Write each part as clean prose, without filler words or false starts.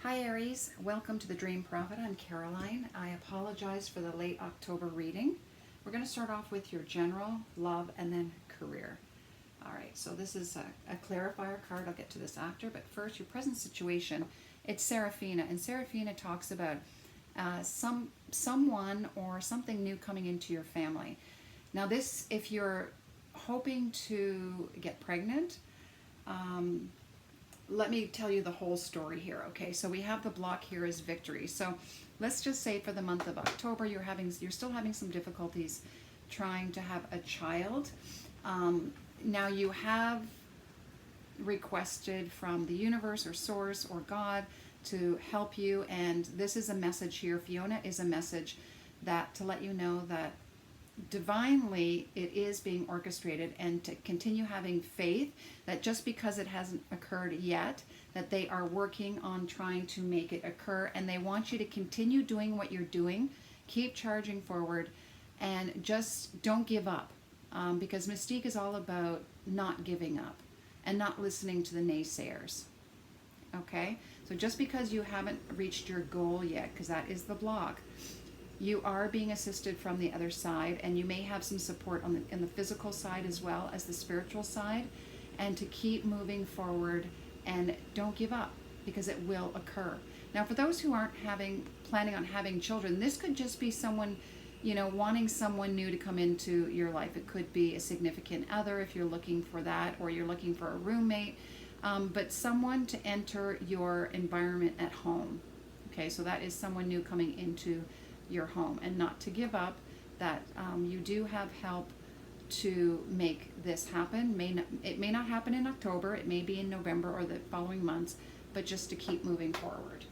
Hi Aries, welcome to the Dream Prophet. I'm Caroline. I apologize for the late October reading. We're going to start off with your general, love, and then career. All right, so this is a clarifier card. I'll get to this after, but first, your present situation. It's Seraphina, and Seraphina talks about someone or something new coming into your family. Now this, if you're hoping to get pregnant, let me tell you the whole story here. Okay, so we have the block here as victory. So let's just say for the month of October, you're still having some difficulties trying to have a child. Now you have requested from the universe or source or God to help you, and this is a message here. Fiona is a message that to let you know that divinely it is being orchestrated, and to continue having faith that just because it hasn't occurred yet, that they are working on trying to make it occur, and they want you to continue doing what you're doing, keep charging forward, and just don't give up, because Mystique is all about not giving up and not listening to the naysayers. Okay, so just because you haven't reached your goal yet, because that is the block, you are being assisted from the other side, and you may have some support in the physical side as well as the spiritual side, and to keep moving forward and don't give up, because it will occur. Now for those who aren't planning on having children, this could just be someone, wanting someone new to come into your life. It could be a significant other if you're looking for that, or you're looking for a roommate, but someone to enter your environment at home. Okay, so that is someone new coming into your home, and not to give up, that you do have help to make this happen. It may not happen in October, it may be in November or the following months, but just to keep moving forward.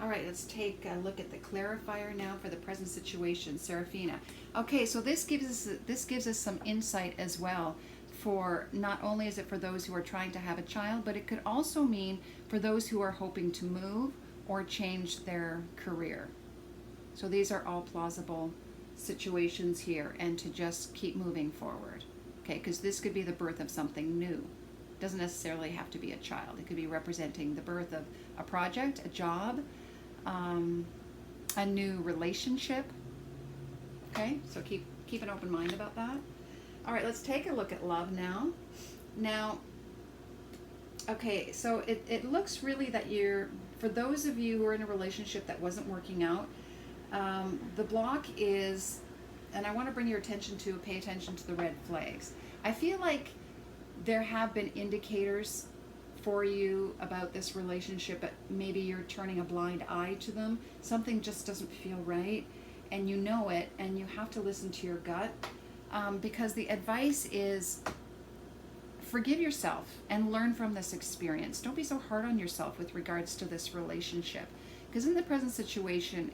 All right, let's take a look at the clarifier now for the present situation, Seraphina. Okay, so this gives us some insight as well. For not only is it for those who are trying to have a child, but it could also mean for those who are hoping to move or change their career. So these are all plausible situations here, and to just keep moving forward. Okay, because this could be the birth of something new. It doesn't necessarily have to be a child. It could be representing the birth of a project, a job, a new relationship. Okay, so keep an open mind about that. All right, let's take a look at love now. Now, okay, so it looks really that for those of you who are in a relationship that wasn't working out, the block is, and I want to bring your attention to, pay attention to the red flags. I feel like there have been indicators for you about this relationship, but maybe you're turning a blind eye to them. Something just doesn't feel right, and you know it, and you have to listen to your gut, because the advice is forgive yourself and learn from this experience. Don't be so hard on yourself with regards to this relationship, because in the present situation,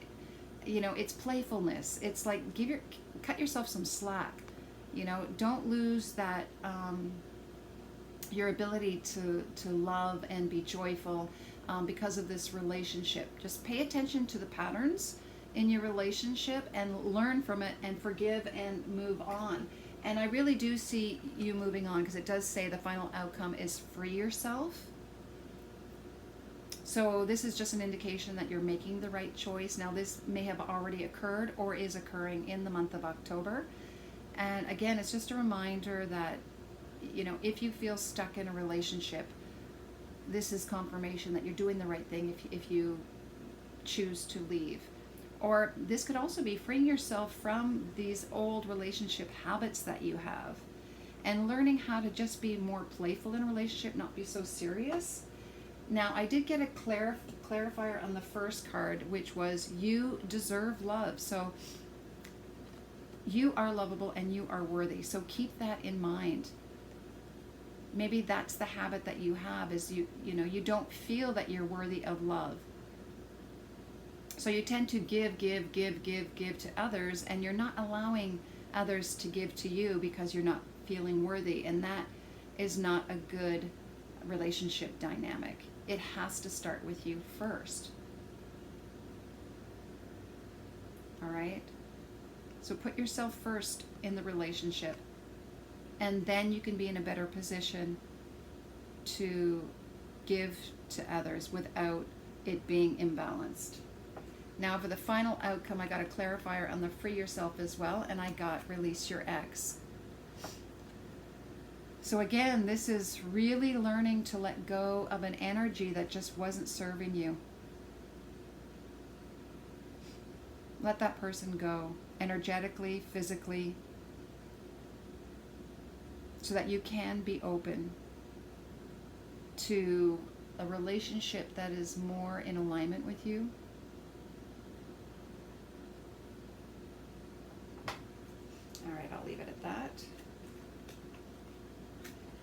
it's playfulness. It's like cut yourself some slack. Don't lose that your ability to love and be joyful because of this relationship. Just pay attention to the patterns in your relationship and learn from it, and forgive and move on. And I really do see you moving on, because it does say the final outcome is free yourself. So this is just an indication that you're making the right choice. Now this may have already occurred or is occurring in the month of October. And again, it's just a reminder that, if you feel stuck in a relationship, this is confirmation that you're doing the right thing if you choose to leave. Or this could also be freeing yourself from these old relationship habits that you have, and learning how to just be more playful in a relationship, not be so serious. Now, I did get a clarifier on the first card, which was you deserve love. So you are lovable and you are worthy. So keep that in mind. Maybe that's the habit that you have, is you don't feel that you're worthy of love. So you tend to give to others, and you're not allowing others to give to you because you're not feeling worthy, and that is not a good relationship dynamic. It has to start with you first. All right? So put yourself first in the relationship, and then you can be in a better position to give to others without it being imbalanced. Now for the final outcome, I got a clarifier on the free yourself as well, and I got release your ex. So again, this is really learning to let go of an energy that just wasn't serving you. Let that person go, energetically, physically, so that you can be open to a relationship that is more in alignment with you. All right, I'll leave it at that.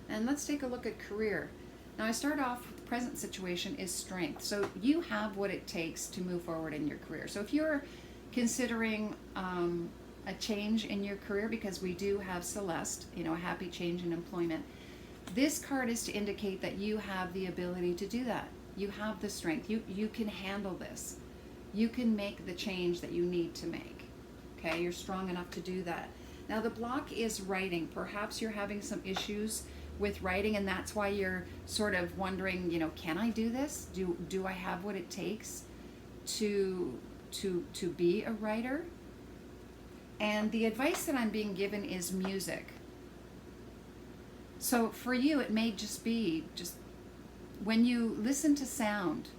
And let's take a look at career. Now I start off with the present situation is strength. So you have what it takes to move forward in your career. So if you're considering a change in your career, because we do have Celeste, you know, a happy change in employment, this card is to indicate that you have the ability to do that. You have the strength. You can handle this. You can make the change that you need to make. Okay, you're strong enough to do that. Now the block is writing. Perhaps you're having some issues with writing, and that's why you're sort of wondering, you know, can I do this? Do I have what it takes to be a writer? And the advice that I'm being given is music. So for you, it may just be when you listen to sound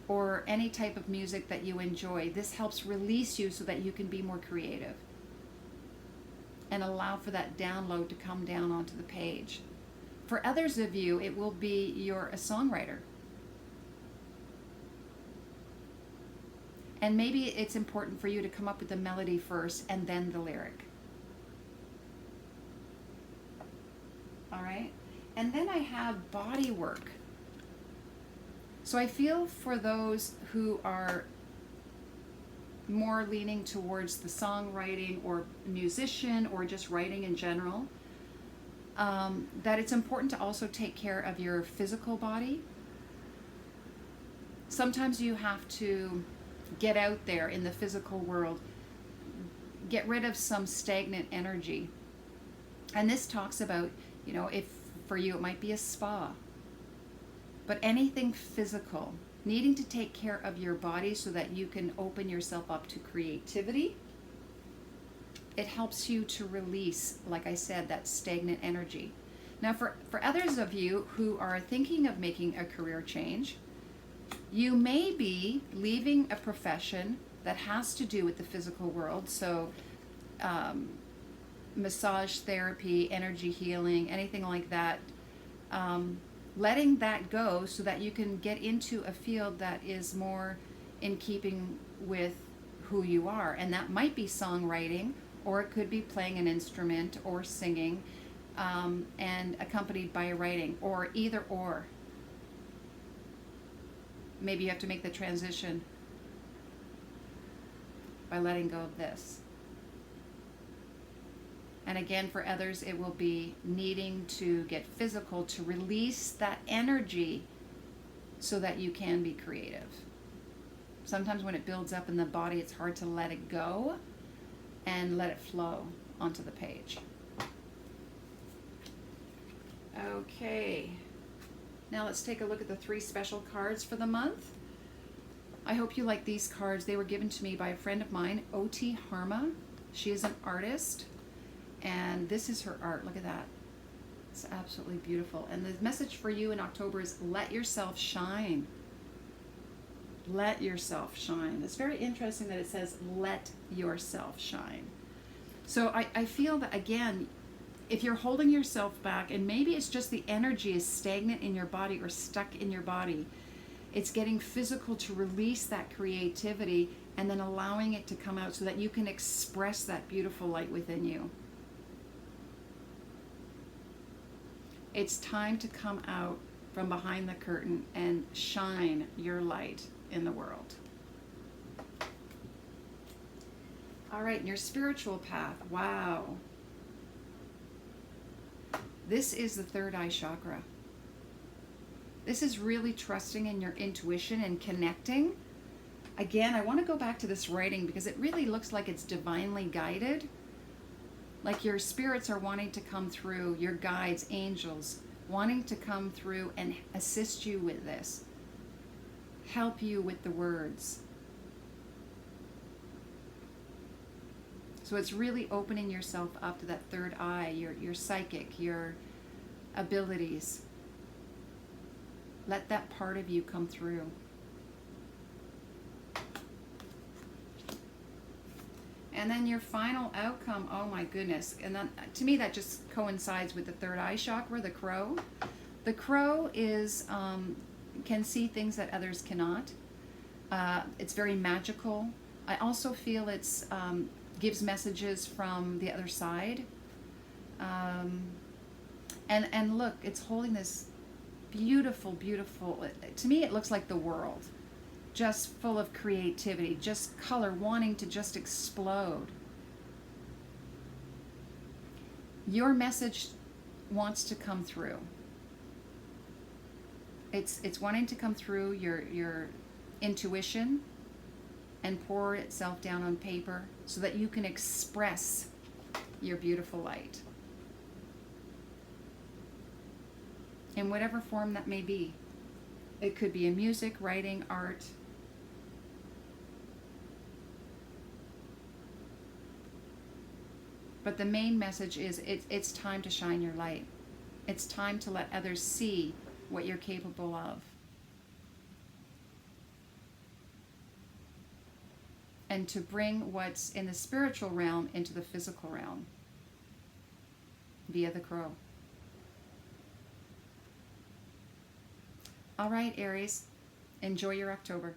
or any type of music that you enjoy, this helps release you so that you can be more creative and allow for that download to come down onto the page. For others of you, it will be you're a songwriter. And maybe it's important for you to come up with the melody first and then the lyric. All right? And then I have body work. So I feel for those who are more leaning towards the songwriting or musician or just writing in general, that it's important to also take care of your physical body. Sometimes you have to get out there in the physical world, get rid of some stagnant energy. And this talks about, you know, if for you it might be a spa, but anything physical, needing to take care of your body so that you can open yourself up to creativity. It helps you to release, like I said, that stagnant energy. Now for others of you who are thinking of making a career change, you may be leaving a profession that has to do with the physical world. So massage therapy, energy healing, anything like that. Letting that go so that you can get into a field that is more in keeping with who you are. And that might be songwriting, or it could be playing an instrument or singing, and accompanied by writing, or either or. Maybe you have to make the transition by letting go of this. And again, for others, it will be needing to get physical to release that energy so that you can be creative. Sometimes when it builds up in the body, it's hard to let it go and let it flow onto the page. Okay. Now let's take a look at the 3 special cards for the month. I hope you like these cards. They were given to me by a friend of mine, Outi Harma. She is an artist, and this is her art. Look at that. It's absolutely beautiful. And the message for you in October is let yourself shine. Let yourself shine. It's very interesting that it says let yourself shine. So I feel that, again, if you're holding yourself back, and maybe it's just the energy is stagnant in your body or stuck in your body, it's getting physical to release that creativity and then allowing it to come out so that you can express that beautiful light within you. It's time to come out from behind the curtain and shine your light in the world. All right, in your spiritual path, wow. This is the third eye chakra. This is really trusting in your intuition and connecting. Again, I want to go back to this writing because it really looks like it's divinely guided. Like your spirits are wanting to come through, your guides, angels, wanting to come through and assist you with this, help you with the words. So it's really opening yourself up to that third eye, your psychic, your abilities. Let that part of you come through. And then your final outcome, oh my goodness. And then, to me, that just coincides with the third eye chakra, the crow. The crow is can see things that others cannot. It's very magical. I also feel it's gives messages from the other side. And look, it's holding this beautiful, beautiful, to me it looks like the world. Just full of creativity, just color, wanting to just explode. Your message wants to come through. It's wanting to come through your intuition and pour itself down on paper so that you can express your beautiful light. In whatever form that may be. It could be in music, writing, art. But the main message is it's time to shine your light. It's time to let others see what you're capable of. And to bring what's in the spiritual realm into the physical realm via the crow. All right, Aries, enjoy your October.